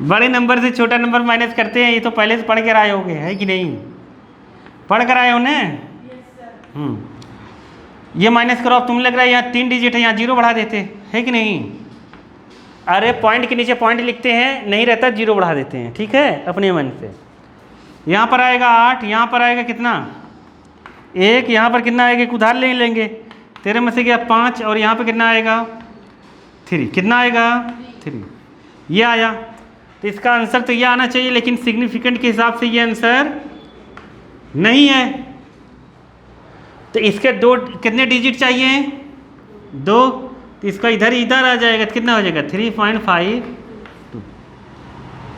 बड़े नंबर से छोटा नंबर माइनस करते हैं, ये तो पहले से पढ़ कर आए होंगे, है कि नहीं? पढ़ कर आए हो ना? ये माइनस करो। अब तुम लग रहा है यहाँ 3 डिजिट है, यहाँ 0 बढ़ा देते, है कि नहीं? अरे पॉइंट के नीचे पॉइंट लिखते हैं, नहीं रहता 0 बढ़ा देते हैं, ठीक है, अपने मन से। यहाँ पर आएगा 8, यहाँ पर आएगा कितना 1, यहाँ पर कितना आएगा, एक उधार ले लेंगे, 13 में से गया 5, और यहाँ पर कितना आएगा 3, कितना आएगा 3, ये आया। तो इसका आंसर तो ये आना चाहिए, लेकिन सिग्निफिकेंट के हिसाब से ये आंसर नहीं है। तो इसके 2 कितने डिजिट चाहिए, 2, तो इसका इधर आ जाएगा, तो कितना हो जाएगा 3.52।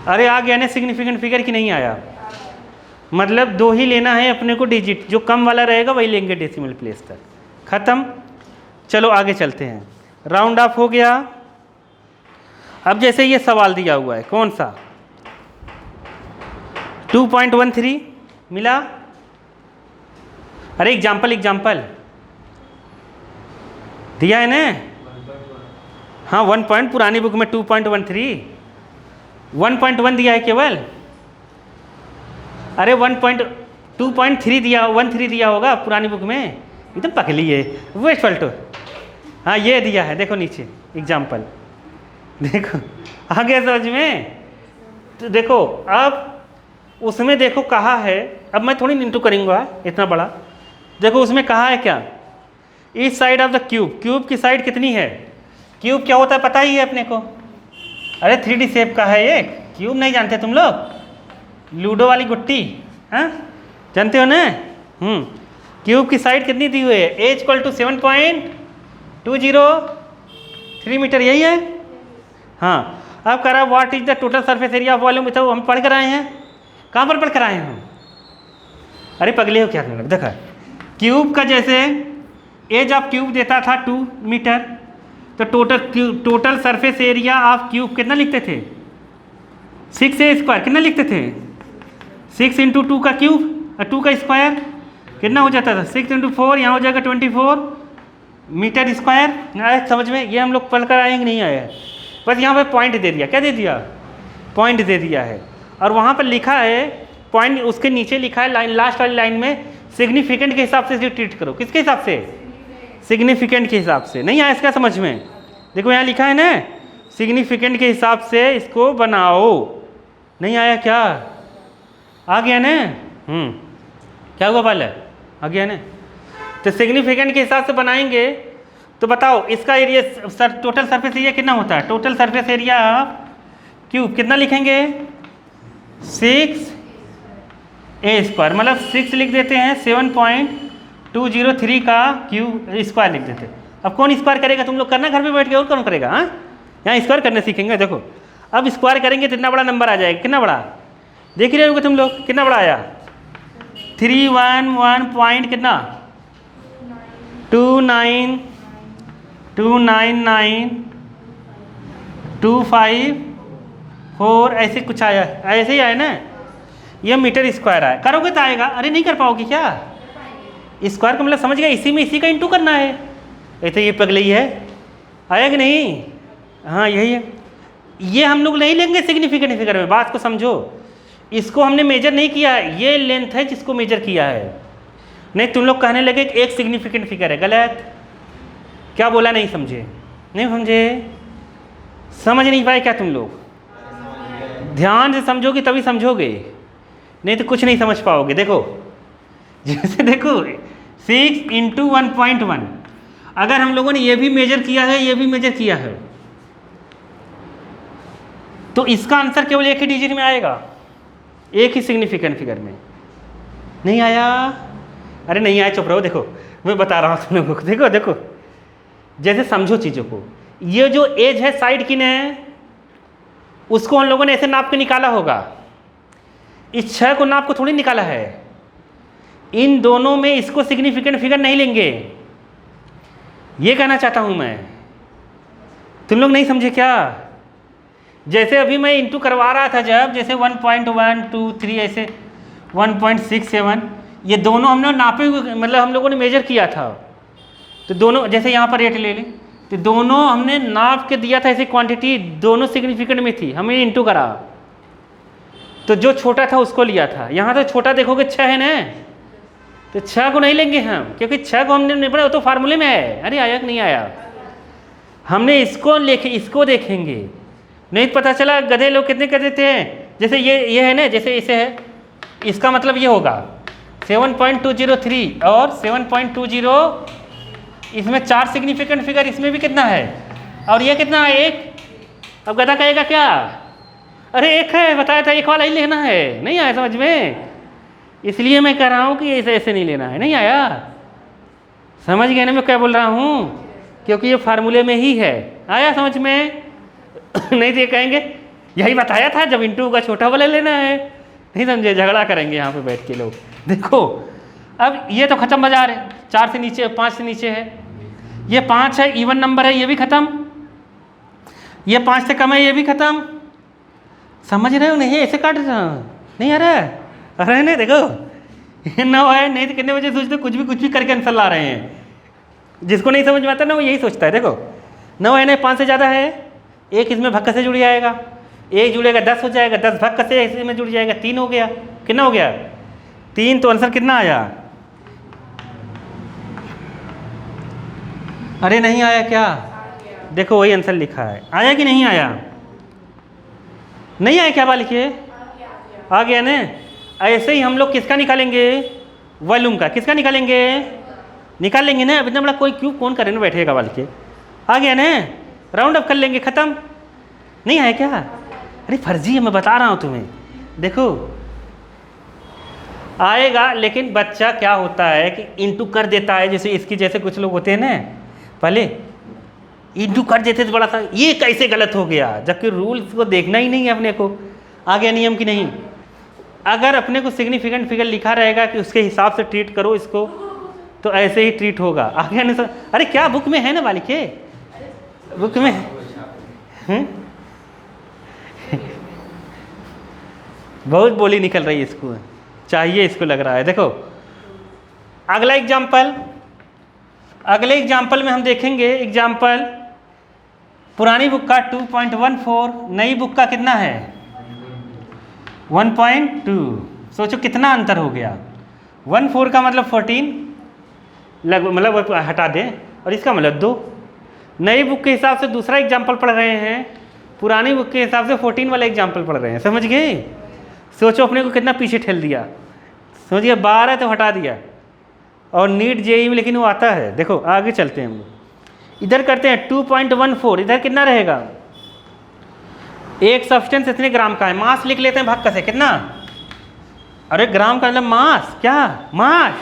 अरे आ गया ना सिग्निफिकेंट फिगर की नहीं आया, मतलब 2 ही लेना है अपने को डिजिट, जो कम वाला रहेगा वही लेंगे डेसिमल प्लेस तक, खत्म। चलो आगे चलते हैं, राउंड ऑफ हो गया। अब जैसे ये सवाल दिया हुआ है, कौन सा 2.13 मिला? अरे एग्जाम्पल दिया है ना? हाँ 1 पॉइंट, पुरानी बुक में 2.13, 1.1 दिया है केवल। अरे 2.3 दिया, 13 दिया होगा पुरानी बुक में, एकदम पकली है वो पलटो। हाँ ये दिया है, देखो नीचे एग्जाम्पल, देखो आ गया समझ में? तो देखो अब उसमें देखो कहा है, अब मैं थोड़ी इंटू करूँगा इतना बड़ा। देखो उसमें कहा है क्या, इस साइड ऑफ द क्यूब की साइड कितनी है? क्यूब क्या होता है पता ही है अपने को। अरे 3D शेप का है ये क्यूब, नहीं जानते तुम लोग? लूडो वाली गुट्टी, हाँ जानते हो ना? क्यूब की साइड कितनी दी हुई है? a = 7.203 मीटर, यही है। हाँ अब कह रहा है what is the total surface area of volume, तो हम पढ़ कर आए हैं, कहाँ पर पढ़ कर आए हैं हम? अरे पगले हो क्या तुम लोग? देखा क्यूब का जैसे एज ऑफ क्यूब देता था 2 मीटर, तो total surface area of cube कितना लिखते थे? 6a², कितना लिखते थे? 6 × 2 का क्यूब और 2 का स्क्वायर कितना हो जाता था? 6 × 4, यहाँ हो जाएगा 24 मीटर स्क्वायर। आए समझ में? ये हम लोग पढ़ कर आए कि नहीं आए? बस यहाँ पे पॉइंट दे दिया, क्या दे दिया? पॉइंट दे दिया है, और वहाँ पर लिखा है पॉइंट, उसके नीचे लिखा है लाइन, लास्ट वाली लाइन में सिग्निफिकेंट के हिसाब से ट्रीट करो। किसके हिसाब से? सिग्निफिकेंट के हिसाब से। नहीं आया इसका समझ में? देखो यहाँ लिखा है ना, सिग्निफिकेंट के हिसाब से इसको बनाओ। नहीं आया क्या? आ गया ना? क्या हुआ पहले? आ गया ना? तो सिग्निफिकेंट के हिसाब से बनाएंगे तो बताओ इसका एरिया, टोटल सरफेस एरिया कितना होता है? टोटल सरफेस एरिया क्यूब कितना लिखेंगे? 6a², मतलब 6 लिख देते हैं, 7.203 का क्यूब स्क्वायर लिख देते हैं। अब कौन स्क्वायर करेगा? तुम लोग करना घर पे बैठ के, और कौन करेगा? हाँ यहाँ स्क्वायर करने सीखेंगे। देखो अब स्क्वायर करेंगे तो इतना बड़ा नंबर आ जाएगा, कितना बड़ा देख रहे होगे तुम लोग, कितना बड़ा आया? 311 पॉइंट कितना 29925 ऐसे कुछ आया, ऐसे ही आया ना? ये मीटर स्क्वायर आया। करोगे तो आएगा। अरे नहीं कर पाओगे क्या? स्क्वायर का मतलब समझ गया, इसी में इसी का इंटू करना है। ऐसे ये पगली है, आया कि नहीं? हाँ यही है। ये हम लोग नहीं लेंगे सिग्निफिकेंट फिगर में, बात को समझो। इसको हमने मेजर नहीं किया है, ये लेंथ है जिसको मेजर किया है। नहीं तुम लोग कहने लगे कि एक सिग्निफिकेंट फिगर है, गलत। क्या बोला? नहीं समझे? नहीं समझे? समझ नहीं पाए क्या तुम लोग? ध्यान से समझोगे तभी समझोगे, नहीं तो कुछ नहीं समझ पाओगे। देखो जैसे देखो 6 × 1.1, अगर हम लोगों ने ये भी मेजर किया है, ये भी मेजर किया है, तो इसका आंसर केवल एक ही डिजिट में आएगा, एक ही सिग्निफिकेंट फिगर में। नहीं आया? अरे नहीं आया, चुप रहो। देखो मैं बता रहा हूँ तुम लोगों को, देखो देखो जैसे समझो चीज़ों को। ये जो एज है साइड की ने, उसको हम लोगों ने ऐसे नाप के निकाला होगा, इस 6 को नाप को थोड़ी निकाला है। इन दोनों में इसको सिग्निफिकेंट फिगर नहीं लेंगे, ये कहना चाहता हूँ मैं। तुम लोग नहीं समझे क्या? जैसे अभी मैं इंटू करवा रहा था जब, जैसे 1.123 ऐसे 1.67, ये दोनों हमने नापे हुए, मतलब हम लोगों ने मेजर किया था। तो दोनों जैसे यहाँ पर रेट ले लें, तो दोनों हमने नाप के दिया था, ऐसे क्वांटिटी दोनों सिग्निफिकेंट में थी, हमने इंटू करा। तो जो छोटा था उसको लिया था। यहाँ तो छोटा देखोगे 6 है ना, तो 6 को नहीं लेंगे हम, क्योंकि 6 को हमने नहीं पढ़ा, वो तो फार्मूले में है। अरे आया कि नहीं आया? हमने इसको देखेंगे। नहीं पता चला गधे लोग कितने कर देते हैं। जैसे ये है ना, जैसे इसे है, इसका मतलब ये होगा 7.203 और 7.20, इसमें 4 सिग्निफिकेंट फिगर, इसमें भी कितना है और ये कितना है 1। अब गधा कहेगा क्या, अरे 1 है, बताया था 1 वाला ही लेना है। नहीं आया समझ में? इसलिए मैं कह रहा हूँ कि ऐसे नहीं लेना है। नहीं आया? समझ गए ना मैं क्या बोल रहा हूँ? क्योंकि ये फार्मूले में ही है। आया समझ में? नहीं तो ये कहेंगे यही बताया था जब इंटू का छोटा वाला लेना है। नहीं समझे? झगड़ा करेंगे यहाँ पे बैठ के लोग। देखो अब ये तो खत्म बाजार है, 4 से नीचे, 5 से नीचे है, ये 5 है, इवन नंबर है, ये भी खत्म, ये 5 से कम है, ये भी खत्म। समझ रहे हो? नहीं ऐसे काट रहा नहीं आ रहा है? अरे नहीं देखो ये 9 है, नहीं तो कितने बजे सोचते कुछ भी करके आंसर ला रहे हैं। जिसको नहीं समझ में आता ना वो यही सोचता है। देखो 9 है ना, 5 से ज़्यादा है, 1 इसमें भक्का से जुड़ जाएगा, 1 जुड़ेगा 10 हो जाएगा, 10 भक्का से इसमें जुड़ जाएगा, 3 हो गया। कितना हो गया? 3। तो आंसर कितना आया? अरे नहीं आया क्या? देखो वही आंसर लिखा है। आया कि नहीं आया? नहीं आया क्या? बात लिखिए। आ गया ना? ऐसे ही हम लोग किसका निकालेंगे? वॉल्यूम का। किसका निकालेंगे? निकाल लेंगे ना। अब इतना बड़ा कोई क्यों कौन करे ना बैठेगा वाल के। आ गया ना? राउंड अप कर लेंगे, खत्म। नहीं आया क्या? अरे फर्जी है, मैं बता रहा हूँ तुम्हें। देखो आएगा, लेकिन बच्चा क्या होता है कि इंटू कर देता है। जैसे इसकी जैसे कुछ लोग होते हैं ना, पहले इंटू कर देते थे बड़ा सा, ये कैसे गलत हो गया, जबकि रूल्स को देखना ही नहीं है अपने को। आ गया नियम कि नहीं? अगर अपने को सिग्निफिकेंट फिगर लिखा रहेगा कि उसके हिसाब से ट्रीट करो इसको, तो ऐसे ही ट्रीट होगा। आ गया नहीं? अरे क्या बुक में है ना बालिके? बुक में बहुत बोली निकल रही है इसको, चाहिए इसको लग रहा है। देखो अगला एग्जाम्पल, अगले एग्जाम्पल में हम देखेंगे एग्जाम्पल पुरानी बुक का 2.14, नई बुक का कितना है 1.2। सोचो कितना अंतर हो गया। 1.4 का मतलब 14 मतलब हटा दें, और इसका मतलब 2। नई बुक के हिसाब से दूसरा एग्जाम्पल पढ़ रहे हैं, पुरानी बुक के हिसाब से 14 वाला एग्जाम्पल पढ़ रहे हैं। समझ गए? सोचो अपने को कितना पीछे ठेल दिया। समझ गए? 12 तो हटा दिया, और नीट जेईई में लेकिन वो आता है। देखो आगे चलते हैं हम लोग, इधर करते हैं 2.14, इधर कितना रहेगा? एक सब्सटेंस इतने ग्राम का है, मास लिख लेते हैं भाग से। कितना? अरे ग्राम का मतलब मास, क्या मास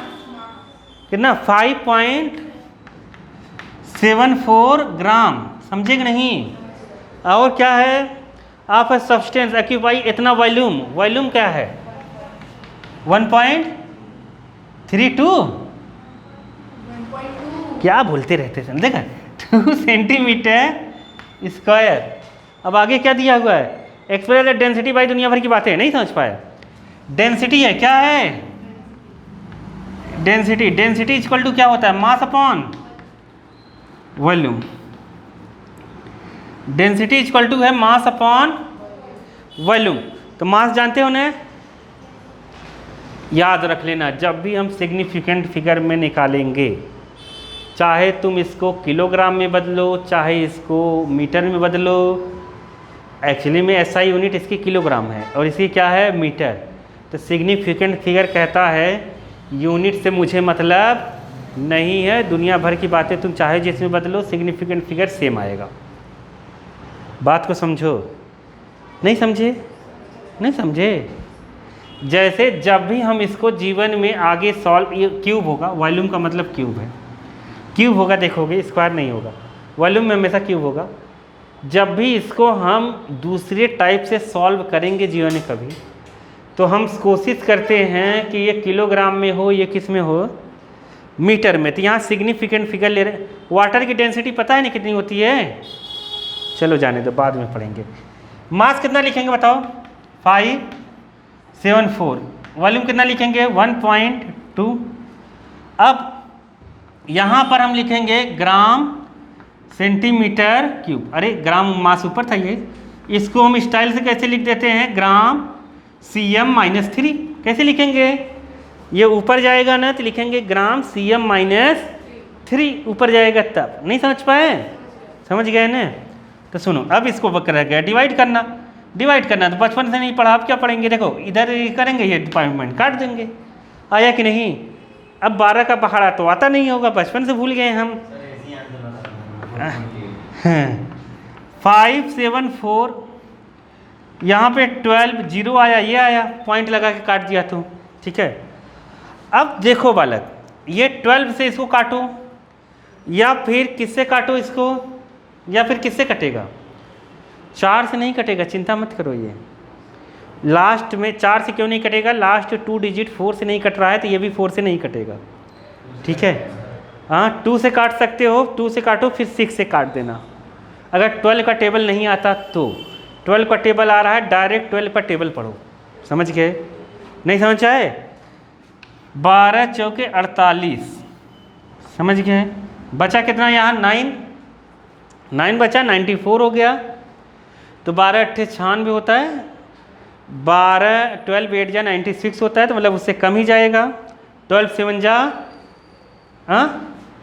कितना? 5.74 ग्राम। समझे कि नहीं? और क्या है? आप सब्सटेंस ऑक्यूपाई इतना वॉल्यूम, वॉल्यूम क्या है 1.32, क्या बोलते रहते हैं देखा 2 सेंटीमीटर स्क्वायर। अब आगे क्या दिया हुआ है? एक्सप्रेस डेंसिटी बाई दुनिया भर की बातें नहीं समझ पाया। डेंसिटी है, क्या है डेंसिटी? डेंसिटी इक्वल टू क्या होता है? Mass upon volume. Density equal to है मास अपॉन वॉल्यूम। तो मास जानते हो ना? याद रख लेना, जब भी हम सिग्निफिकेंट फिगर में निकालेंगे, चाहे तुम इसको किलोग्राम में बदलो, चाहे इसको मीटर में बदलो, एक्चुअली में SI यूनिट इसकी किलोग्राम है और इसकी क्या है मीटर। तो सिग्निफिकेंट फिगर कहता है यूनिट से मुझे मतलब नहीं है, दुनिया भर की बातें तुम चाहे जिसमें बदलो, सिग्निफिकेंट फिगर सेम आएगा। बात को समझो। नहीं समझे? नहीं समझे? जैसे जब भी हम इसको जीवन में आगे सॉल्व, ये क्यूब होगा, वॉल्यूम का मतलब क्यूब है, क्यूब होगा, देखोगे स्क्वायर नहीं होगा, वॉल्यूम में हमेशा क्यूब होगा। जब भी इसको हम दूसरे टाइप से सॉल्व करेंगे जीवन में कभी, तो हम कोशिश करते हैं कि ये किलोग्राम में हो, ये किस में हो, मीटर में। तो यहाँ सिग्निफिकेंट फिगर ले रहे। वाटर की डेंसिटी पता है नहीं कितनी होती है? चलो जाने दो, बाद में पढ़ेंगे। मास कितना लिखेंगे बताओ? 5.74। वॉल्यूम कितना लिखेंगे? 1.2। अब यहाँ पर हम लिखेंगे ग्राम सेंटीमीटर क्यूब। अरे ग्राम मास ऊपर था ये, इसको हम स्टाइल से कैसे लिख देते हैं? ग्राम Cm माइनस 3। कैसे लिखेंगे? ये ऊपर जाएगा ना तो लिखेंगे ग्राम Cm माइनस 3, ऊपर जाएगा तब। नहीं समझ पाए? समझ गए ना? तो सुनो, अब इसको रह गया डिवाइड करना। डिवाइड करना तो बचपन से नहीं पढ़ा, अब क्या पढ़ेंगे? देखो इधर करेंगे, ये डिपार्टमेंट काट देंगे। आया कि नहीं? अब 12 का पहाड़ा तो आता नहीं होगा, बचपन से भूल गए हम। 5 7 4, यहाँ पे 12 0 आया, ये आया, पॉइंट लगा के काट दिया तो ठीक है। अब देखो बालक, ये 12 से इसको काटो या फिर किससे काटो इसको, या फिर किससे कटेगा? 4 से नहीं कटेगा, चिंता मत करो। ये लास्ट में 4 से क्यों नहीं कटेगा? लास्ट 2 डिजिट 4 से नहीं कट रहा है तो ये भी 4 से नहीं कटेगा, ठीक है। हाँ 2 से काट सकते हो, 2 से काटो फिर 6 से काट देना। अगर 12 का टेबल नहीं आता तो 12 का टेबल आ रहा है, डायरेक्ट 12 का टेबल पढ़ो। समझ गए? नहीं समझ आए? 12 चौके 48, समझ गए? बचा कितना यहाँ? 9 बचा, 94 हो गया। तो 12 अट्ठे 96 होता है, 12 8 जा 96 होता है, तो मतलब उससे कम ही जाएगा। 12 7 जा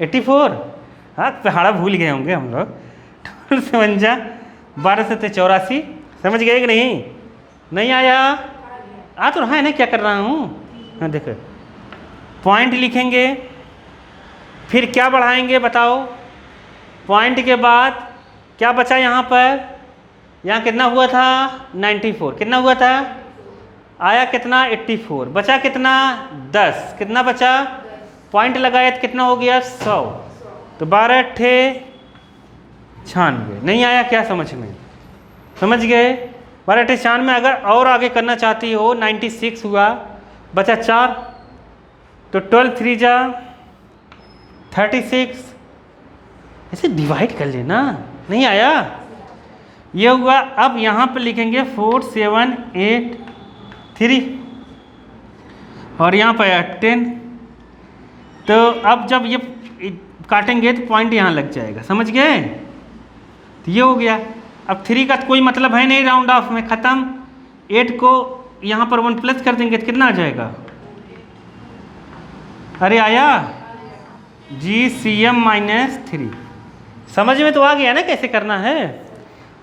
84। हाँ पहाड़ा भूल गए होंगे हम लोग। 12 7 जा 12 से 84। समझ गए कि नहीं? नहीं आया? आ तो रहा है ना, क्या कर रहा हूँ। हाँ देखो, पॉइंट लिखेंगे, फिर क्या बढ़ाएंगे बताओ? पॉइंट के बाद क्या बचा यहाँ पर? यहाँ कितना हुआ था? 94। कितना हुआ था? आया कितना? 84। बचा कितना? 10। कितना बचा? पॉइंट लगाया तो कितना हो गया? 100। तो 12 अट्ठे 96। नहीं आया क्या समझ में? समझ गए? 12 अट्ठे 96। अगर और आगे करना चाहती हो, 96 हुआ, बचा 4, तो 12 3 जा 36। ऐसे डिवाइड कर लेना। नहीं आया? ये हुआ। अब यहाँ पे लिखेंगे 4 7 8 3 और यहाँ पर 10। तो अब जब ये काटेंगे तो पॉइंट यहाँ लग जाएगा, समझ गए? तो ये हो गया। अब 3 का तो कोई मतलब है नहीं, राउंड ऑफ में ख़त्म। 8 को यहाँ पर 1 प्लस कर देंगे तो कितना आ जाएगा? अरे आया GCm माइनस 3। समझ में तो आ गया ना कैसे करना है?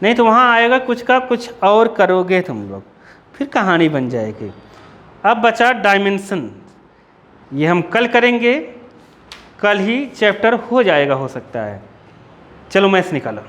नहीं तो वहाँ आएगा कुछ का कुछ और करोगे तुम लोग, फिर कहानी बन जाएगी। अब बचा डायमेंशन, ये हम कल करेंगे, कल ही चैप्टर हो जाएगा हो सकता है। चलो मैथ्स निकालो।